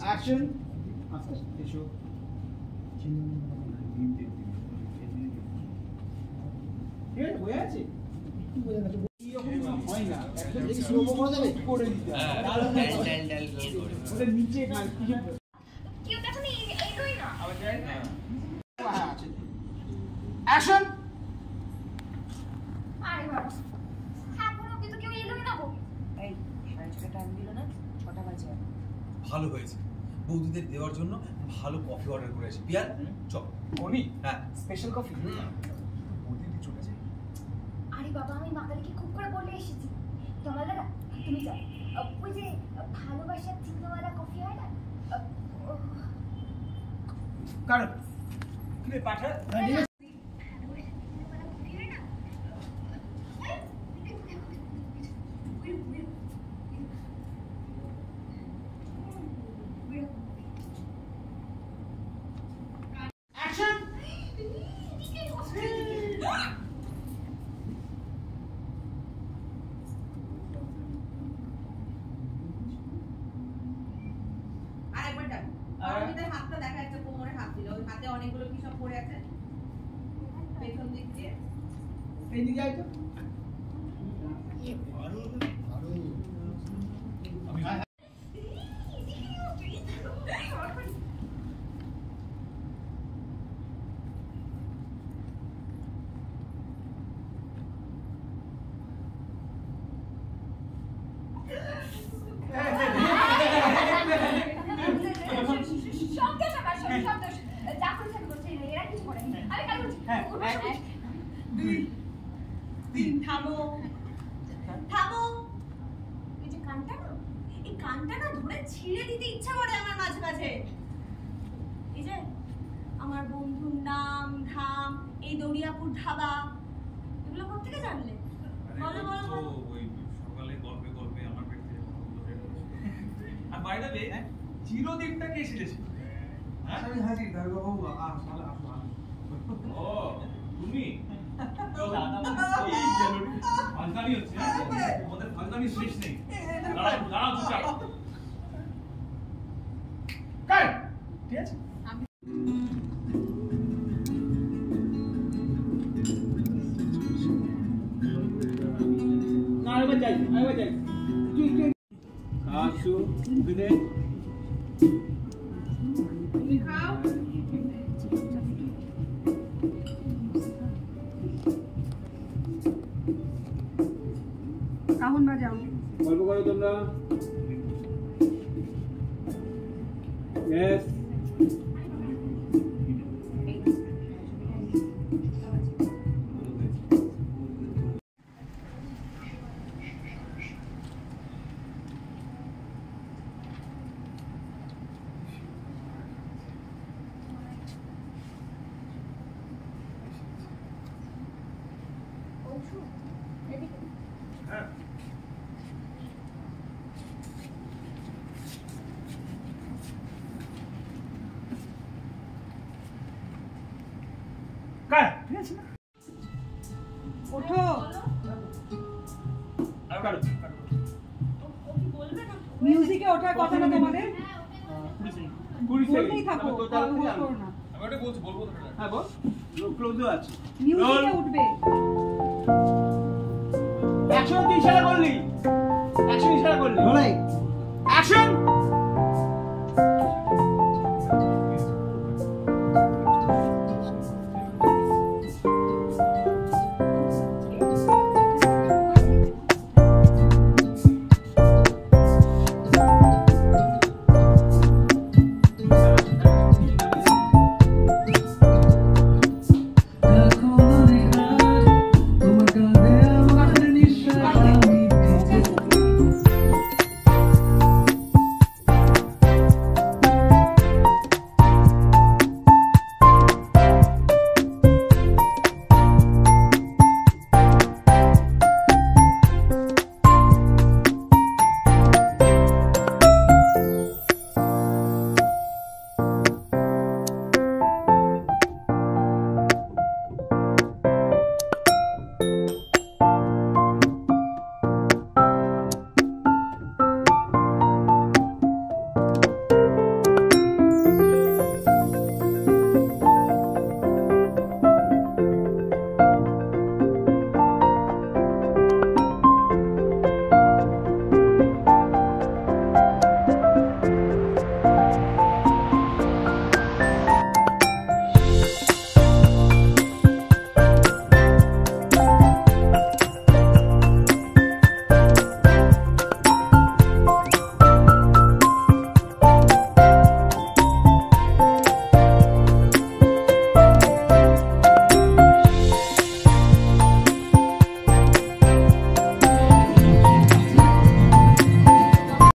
action হয়ে আছে ভালো হয়েছে বৌদিদের দেওয়ার জন্য ভালো কফি অর্ডার করেছি পিয়ার চল কবি হ্যাঁ স্পেশাল কফি বৌদিদি চলেছে আরে বাবা আমি মাতালিকে খুব করে বলে এসেছি তোমার দাদা তুমি যাও ওই যে ভালোবাসার চিহ্নওয়ালা কফি হয় না কারণ তুমি পাঠা হাতটা দেখা যাচ্ছে কোমরে হাত দিল ওই হাতে অনেকগুলো কি সব পড়ে আছে পেছন দিক দিয়ে এই দিকে আয় তো থামো থামো এই যে কানটা না এই কানটা না ধরে ছিঁড়ে দিতে ইচ্ছা করে আমার মাঝে মাঝে এই যে আমার বন্ধুর নাম ধাম এই দরিয়াপুর ধাবা এগুলো কোথেকে জানলে বলো বলো ওই সকালে গল্পে গল্পে আমার পেট থেকে আর বাই দ্য ওয়ে চিরদিনটা কে এসেছে হ্যাঁ আমি হাজির দাদা বাবু ও তুমি ফাজলামি হচ্ছে আমাদের ফাজলামি শেষ নেই দাঁড়াও দাঁড়াও চুপচাপ কাট ঠিক আছে না আইবা যাই তুই আসো বিদে তুমি খাও কাহন বাজাও গল্প করো তোমরা यस ওঠো মিউজিকে ওঠার কথা না তোমাদের বলতেই থাকো আমি ওটা বলছি বলবো হ্যাঁ বল ক্লোজও আছে মিউজিকে উঠবে অ্যাকশন কি ইশারা করলি